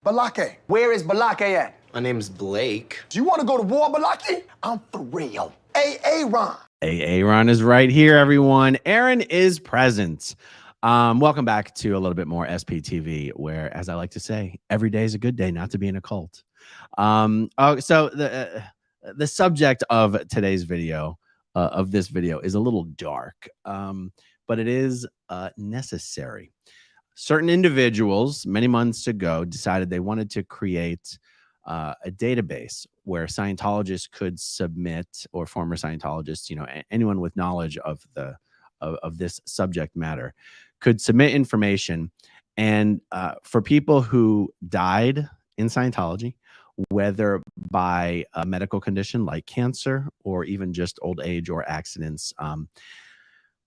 Balake. Where is Balake at? My name's Blake. Do you want to go to war, Balake? I'm for real. Ron. Ron is right here, everyone. Aaron is present. Welcome back to a little bit more SPTV, where, as I like to say, every day is a good day not to be in a cult. So the subject of today's video, of this video, is a little dark, but it is necessary. Certain individuals many months ago decided they wanted to create a database where Scientologists could submit, or former Scientologists, you know, anyone with knowledge of the of this subject matter, could submit information. And for people who died in Scientology, whether by a medical condition like cancer or even just old age or accidents,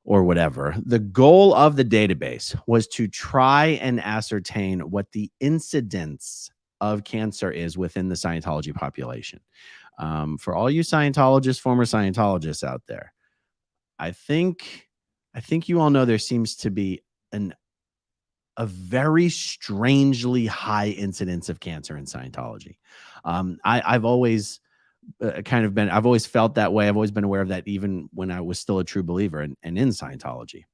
or whatever, the goal of the database was to try and ascertain what the incidence of cancer is within the Scientology population. For all you Scientologists, former Scientologists out there, I think you all know there seems to be a very strangely high incidence of cancer in Scientology. I've always I've always felt that way. I've always been aware of that, even when I was still a true believer and in Scientology.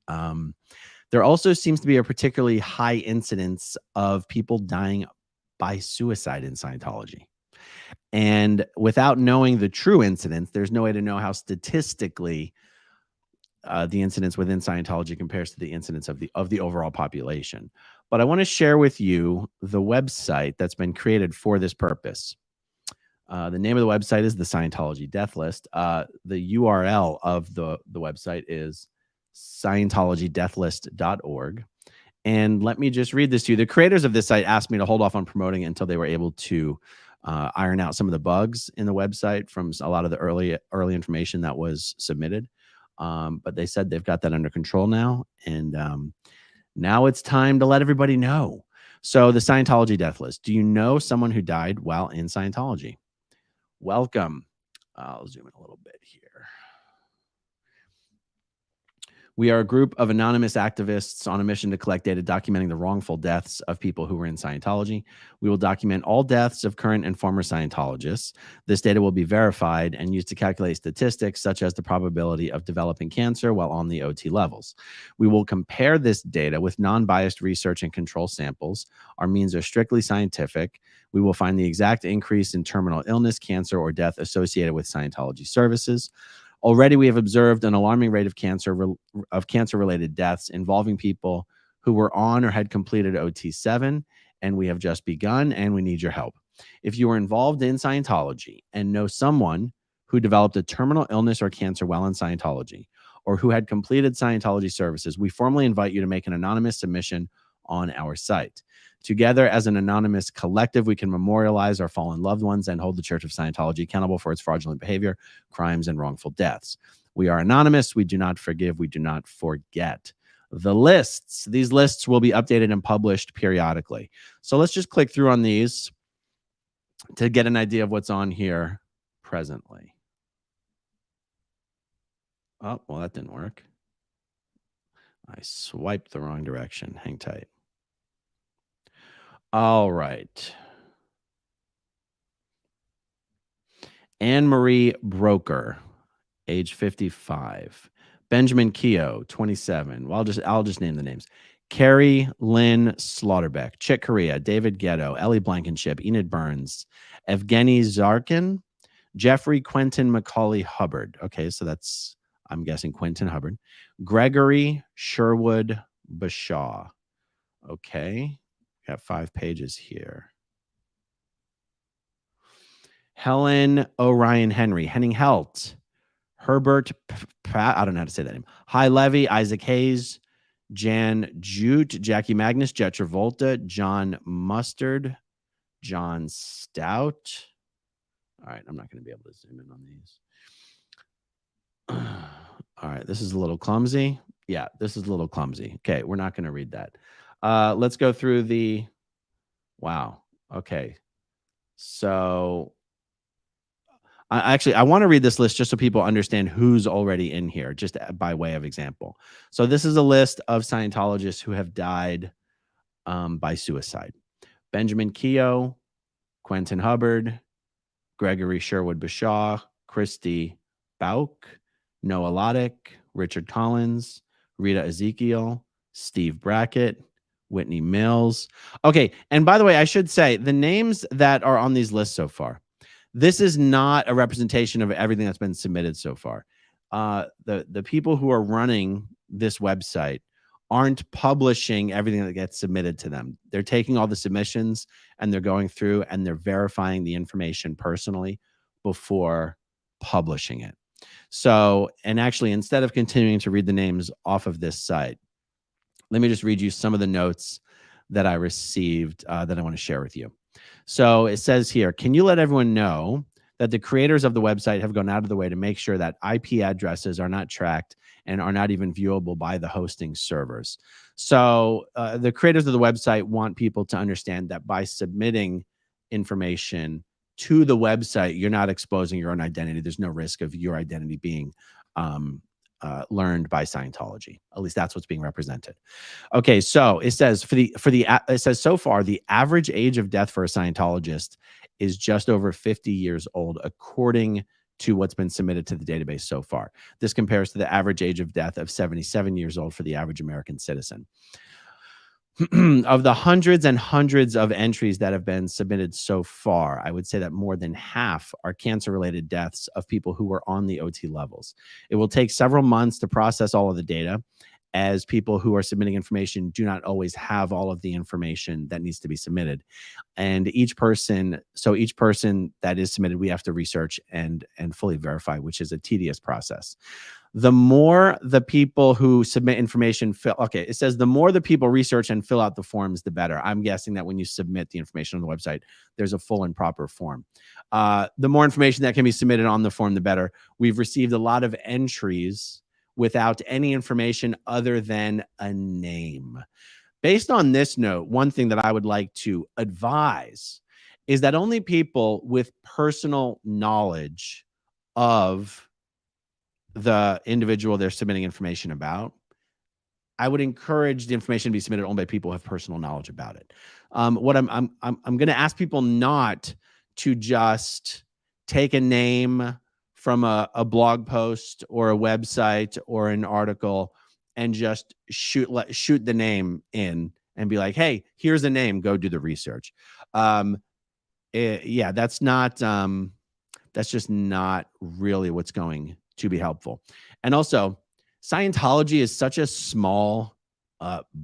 There also seems to be a particularly high incidence of people dying by suicide in Scientology. And without knowing the true incidence, there's no way to know how statistically the incidence within Scientology compares to the incidence of the overall population. But I want to share with you the website that's been created for this purpose. The name of the website is the Scientology Death List. The URL of the website is scientologydeathlist.org. And let me just read this to you. The creators of this site asked me to hold off on promoting it until they were able to iron out some of the bugs in the website from a lot of the early information that was submitted. But they said they've got that under control now. And now it's time to let everybody know. So the Scientology Death List. Do you know someone who died while in Scientology? Welcome. I'll zoom in a little bit here. We are a group of anonymous activists on a mission to collect data documenting the wrongful deaths of people who were in Scientology. We will document all deaths of current and former Scientologists. This data will be verified and used to calculate statistics such as the probability of developing cancer while on the OT levels. We will compare this data with non-biased research and control samples. Our means are strictly scientific. We will find the exact increase in terminal illness, cancer, or death associated with Scientology services. Already, we have observed an alarming rate of cancer-related deaths involving people who were on or had completed OT7, and we have just begun, and we need your help. If you are involved in Scientology and know someone who developed a terminal illness or cancer while in Scientology, or who had completed Scientology services, we formally invite you to make an anonymous submission on our site. Together, as an anonymous collective, we can memorialize our fallen loved ones and hold the Church of Scientology accountable for its fraudulent behavior, crimes, and wrongful deaths. We are anonymous. We do not forgive. We do not forget. The lists, these lists will be updated and published periodically. So let's just click through on these to get an idea of what's on here presently. Oh, well, that didn't work. I swiped the wrong direction. Hang tight. All right. Anne-Marie Broker, age 55. Benjamin Keogh, 27. Well, I'll just name the names. Carrie Lynn Slaughterbeck, Chick Corea, David Ghetto, Ellie Blankenship, Enid Burns, Evgeny Zarkin, Jeffrey Quentin Macaulay Hubbard. Okay, so that's, I'm guessing, Quentin Hubbard. Gregory Sherwood Bashaw. Okay. Got 5 pages here. Helen O'Ryan Henry, Henning Helt, Herbert, I don't know how to say that name. Hi Levy, Isaac Hayes, Jan Jute, Jackie Magnus, Jet Travolta, John Mustard, John Stout. All right, I'm not going to be able to zoom in on these. All right, this is a little clumsy. Yeah, this is a little clumsy. Okay, we're not going to read that. Let's go through the, wow. Okay. So I want to read this list just so people understand who's already in here, just by way of example. So this is a list of Scientologists who have died by suicide. Benjamin Keogh, Quentin Hubbard, Gregory Sherwood Bashaw, Christy Bauk, Noah Loddick, Richard Collins, Rita Ezekiel, Steve Brackett, Whitney Mills. Okay, and by the way, I should say the names that are on these lists so far, this is not a representation of everything that's been submitted so far. The people who are running this website aren't publishing everything that gets submitted to them. They're taking all the submissions and they're going through and they're verifying the information personally before publishing it. So, and actually, instead of continuing to read the names off of this site, let me just read you some of the notes that I received that I want to share with you. So it says here, can you let everyone know that the creators of the website have gone out of the way to make sure that IP addresses are not tracked and are not even viewable by the hosting servers? So the creators of the website want people to understand that by submitting information to the website, you're not exposing your own identity. There's no risk of your identity being learned by Scientology. At least that's what's being represented. Okay, so it says it says so far the average age of death for a Scientologist is just over 50 years old, according to what's been submitted to the database so far. This compares to the average age of death of 77 years old for the average American citizen. Of the hundreds and hundreds of entries that have been submitted so far, I would say that more than half are cancer-related deaths of people who were on the OT levels. It will take several months to process all of the data, as people who are submitting information do not always have all of the information that needs to be submitted. And each person that is submitted, we have to research and fully verify, which is a tedious process. The more the people who submit information it says the more the people research and fill out the forms, the better. I'm guessing that when you submit the information on the website, there's a full and proper form. The more information that can be submitted on the form, the better. We've received a lot of entries without any information other than a name. Based on this note, one thing that I would like to advise is that only people with personal knowledge of the individual they're submitting information about, I would encourage the information to be submitted only by people who have personal knowledge about it. What I'm going to ask people not to just take a name from a blog post or a website or an article and just shoot the name in and be like, hey, here's a name, go do the research. Yeah, that's just not really what's going to be helpful. And also, Scientology is such a small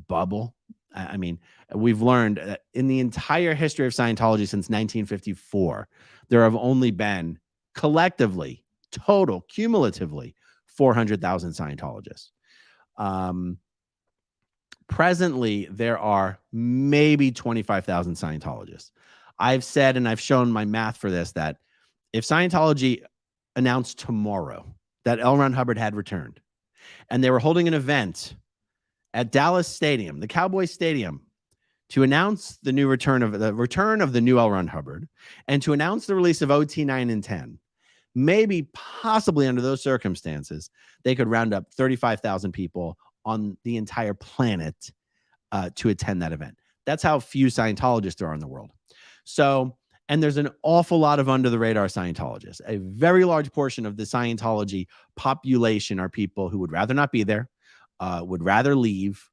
bubble. I mean, we've learned that in the entire history of Scientology since 1954, there have only been collectively, cumulatively, 400,000 Scientologists. Presently, there are maybe 25,000 Scientologists. I've said, and I've shown my math for this, that if Scientology announced tomorrow that L. Ron Hubbard had returned, and they were holding an event at Dallas Stadium, the Cowboys Stadium, to announce the return of the new L. Ron Hubbard, and to announce the release of OT 9 and 10, maybe possibly under those circumstances, they could round up 35,000 people on the entire planet to attend that event. That's how few Scientologists there are in the world. So, and there's an awful lot of under-the-radar Scientologists. A very large portion of the Scientology population are people who would rather not be there, would rather leave,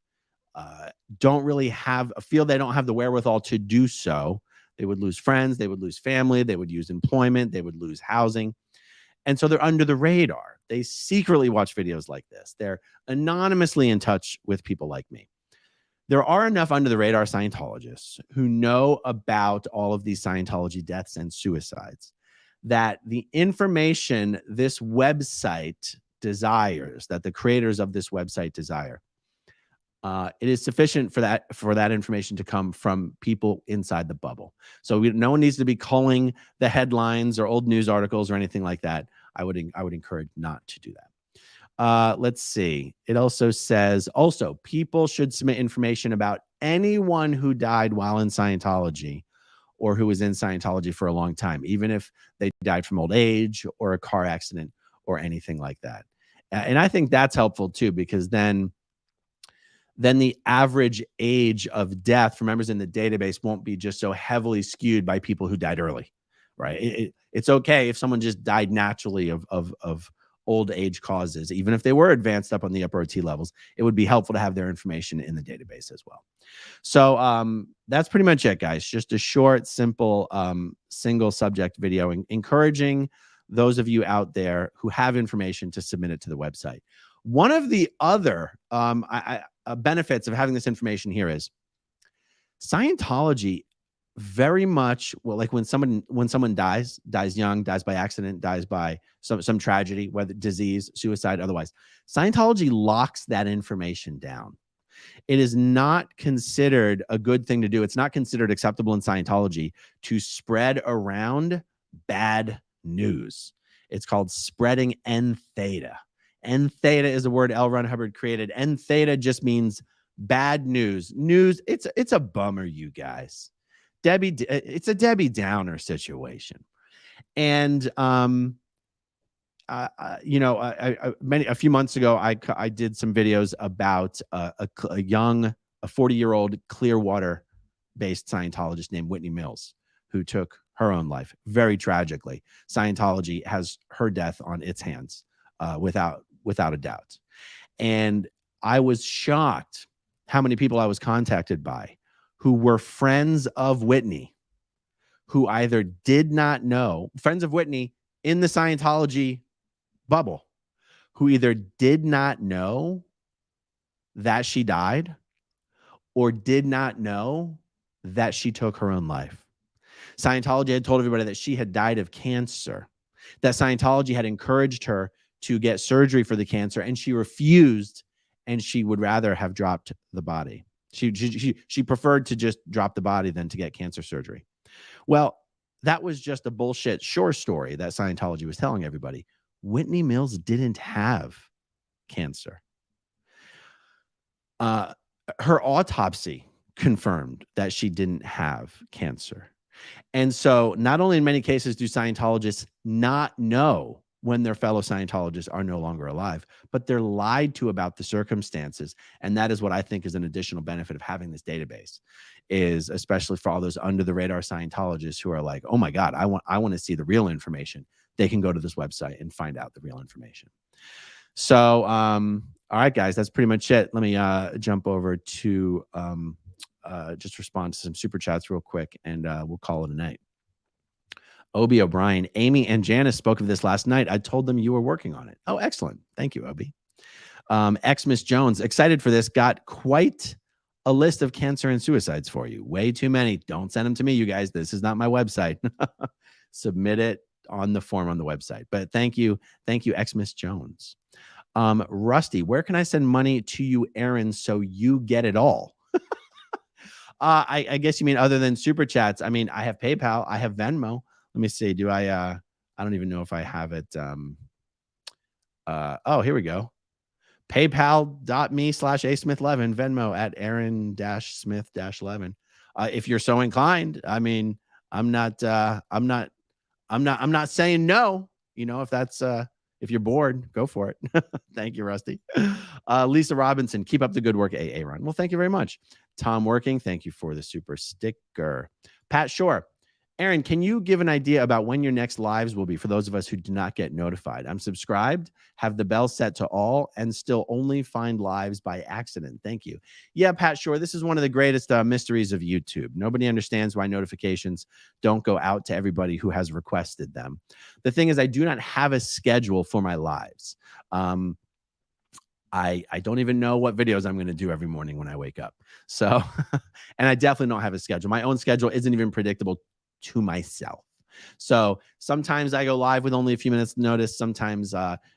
don't really feel they don't have the wherewithal to do so. They would lose friends, they would lose family, they would lose employment, they would lose housing. And so they're under the radar. They secretly watch videos like this. They're anonymously in touch with people like me. There are enough under the radar Scientologists who know about all of these Scientology deaths and suicides that the information this website desires, that the creators of this website desire, it is sufficient for that information to come from people inside the bubble. So no one needs to be culling the headlines or old news articles or anything like that. I would encourage not to do that. Let's see. It also says, people should submit information about anyone who died while in Scientology or who was in Scientology for a long time, even if they died from old age or a car accident or anything like that. And I think that's helpful too, because then then the average age of death for members in the database won't be just so heavily skewed by people who died early, right? It's okay if someone just died naturally of old age causes, even if they were advanced up on the upper OT levels. It would be helpful to have their information in the database as well. So that's pretty much it, guys. Just a short, simple, single subject video, encouraging those of you out there who have information to submit it to the website. One of the other benefits of having this information here is Scientology very much, well, like when someone dies young, dies by accident, dies by some tragedy, whether disease, suicide, otherwise, Scientology locks that information down. It is not considered a good thing to do. It's not considered acceptable in Scientology to spread around bad news. It's called spreading N theta. N theta is a word L. Ron Hubbard created. N theta just means bad news. It's a bummer, you guys. It's a Debbie Downer situation. And a few months ago, I did some videos about a 40-year-old Clearwater-based Scientologist named Whitney Mills, who took her own life very tragically. Scientology has her death on its hands, without a doubt. And I was shocked how many people I was contacted by who were friends of Whitney, who either did not know, friends of Whitney in the Scientology bubble, who either did not know that she died or did not know that she took her own life. Scientology had told everybody that she had died of cancer, that Scientology had encouraged her to get surgery for the cancer, and she refused, and she would rather have dropped the body. She preferred to just drop the body than to get cancer surgery. Well, that was just a bullshit shore story that Scientology was telling everybody. Whitney Mills didn't have cancer. Her autopsy confirmed that she didn't have cancer. And so not only in many cases do Scientologists not know when their fellow Scientologists are no longer alive, but they're lied to about the circumstances. And that is what I think is an additional benefit of having this database, is especially for all those under the radar Scientologists who are like, oh my God, I want to see the real information. They can go to this website and find out the real information. So, all right, guys, that's pretty much it. Let me jump over to just respond to some super chats real quick, and we'll call it a night. Obi O'Brien, Amy and Janice spoke of this last night. I told them you were working on it. Oh, excellent. Thank you, Obi. Miss Jones, excited for this. Got quite a list of cancer and suicides for you. Way too many. Don't send them to me, you guys. This is not my website. Submit it on the form on the website. But thank you, Miss Jones. Rusty, where can I send money to you, Aaron, so you get it all? I guess you mean other than super chats. I mean, I have PayPal. I have Venmo. Let me see. Do I don't even know if I have it. Oh, here we go. PayPal.me/A Smith-Levin, Venmo at Aaron-Smith-Levin. If you're so inclined, I mean, I'm not saying no. You know, if you're bored, go for it. Thank you, Rusty. Lisa Robinson, keep up the good work, Aaron. Well, thank you very much. Tom Working, thank you for the super sticker. Pat Shore, Aaron, can you give an idea about when your next lives will be for those of us who do not get notified? I'm subscribed, have the bell set to all, and still only find lives by accident. Thank you. Yeah, Pat Shore, this is one of the greatest mysteries of YouTube. Nobody understands why notifications don't go out to everybody who has requested them. The thing is, I do not have a schedule for my lives. I don't even know what videos I'm going to do every morning when I wake up. So, and I definitely don't have a schedule. My own schedule isn't even predictable to myself. So sometimes I go live with only a few minutes notice. Sometimes,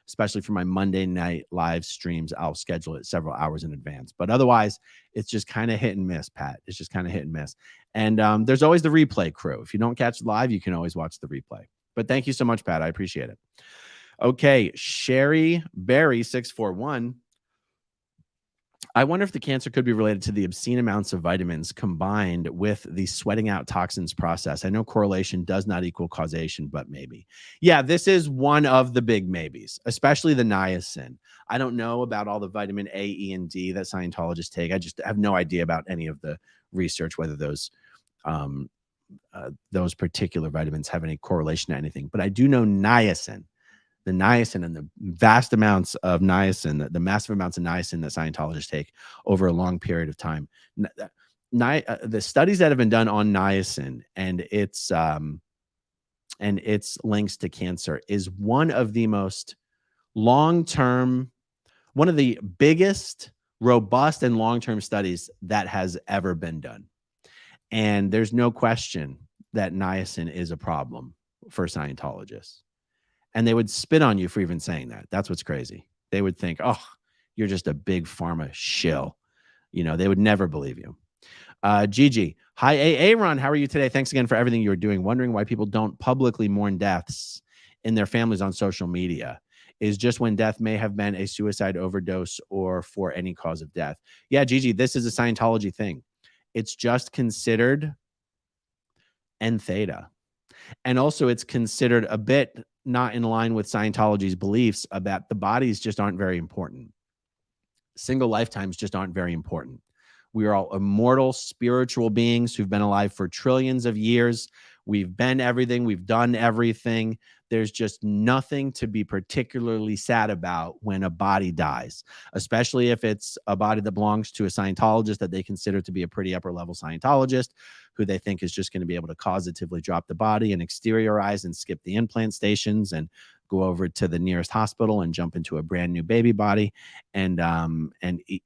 especially for my Monday night live streams, I'll schedule it several hours in advance. But otherwise, it's just kind of hit and miss, Pat. It's just kind of hit and miss. And there's always the replay crew. If you don't catch live, you can always watch the replay. But thank you so much, Pat. I appreciate it. Okay, Sherry Berry 641. I wonder if the cancer could be related to the obscene amounts of vitamins combined with the sweating out toxins process. I know correlation does not equal causation, but maybe. Yeah, this is one of the big maybes, especially the niacin. I don't know about all the vitamin A, E, and D that Scientologists take. I just have no idea about any of the research, whether those particular vitamins have any correlation to anything. But I do know niacin. The niacin and the vast amounts of niacin, the massive amounts of niacin that Scientologists take over a long period of time. The studies that have been done on niacin and its links to cancer is one of the most long-term, one of the biggest, robust, and long-term studies that has ever been done. And there's no question that niacin is a problem for Scientologists. And they would spit on you for even saying that. That's what's crazy. They would think, oh, you're just a big pharma shill. They would never believe you. Gigi, hi, Aaron. How are you today? Thanks again for everything you're doing. Wondering why people don't publicly mourn deaths in their families on social media. Is just when death may have been a suicide, overdose, or for any cause of death. Yeah, Gigi, this is a Scientology thing. It's just considered N theta. And also it's considered a bit not in line with Scientology's beliefs about the bodies just aren't very important. Single lifetimes just aren't very important. We are all immortal spiritual beings who've been alive for trillions of years. We've been everything. We've done everything. There's just nothing to be particularly sad about when a body dies, especially if it's a body that belongs to a Scientologist that they consider to be a pretty upper level Scientologist, who they think is just going to be able to causatively drop the body and exteriorize and skip the implant stations and go over to the nearest hospital and jump into a brand new baby body. And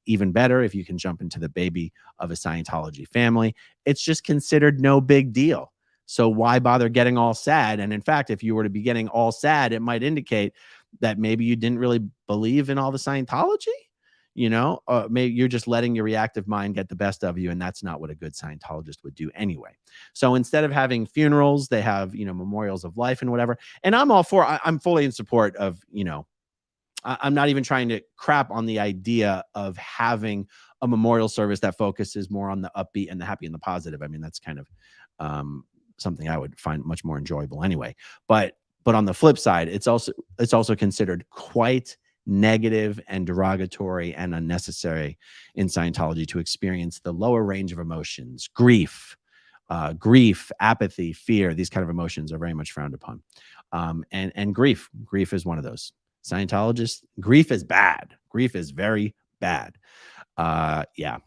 even better, if you can jump into the baby of a Scientology family, it's just considered no big deal. So why bother getting all sad? And in fact, if you were to be getting all sad, it might indicate that maybe you didn't really believe in all the Scientology. Maybe you're just letting your reactive mind get the best of you. And that's not what a good Scientologist would do anyway. So instead of having funerals, they have, memorials of life and whatever. And I'm all for, I'm fully in support of, I'm not even trying to crap on the idea of having a memorial service that focuses more on the upbeat and the happy and the positive. I mean, that's kind of something I would find much more enjoyable anyway. But on the flip side, it's also considered quite negative and derogatory and unnecessary in Scientology to experience the lower range of emotions. Grief, apathy, fear, these kind of emotions are very much frowned upon. And grief is one of those. Scientologists, grief is bad. Grief is very bad. Yeah.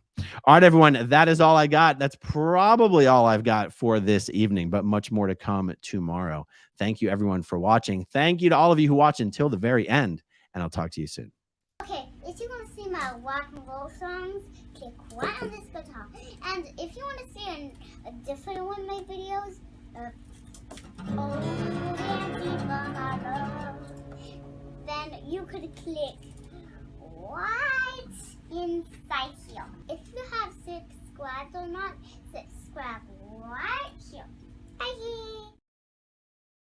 All right, everyone, that is all I got. That's probably all I've got for this evening, but much more to come tomorrow. Thank you, everyone, for watching. Thank you to all of you who watch until the very end, and I'll talk to you soon. Okay, if you want to see my rock and roll songs, click right on this guitar. And if you want to see a different one of my videos, then you could click right inside here. If you have subscribed or not, subscribe right here. Bye.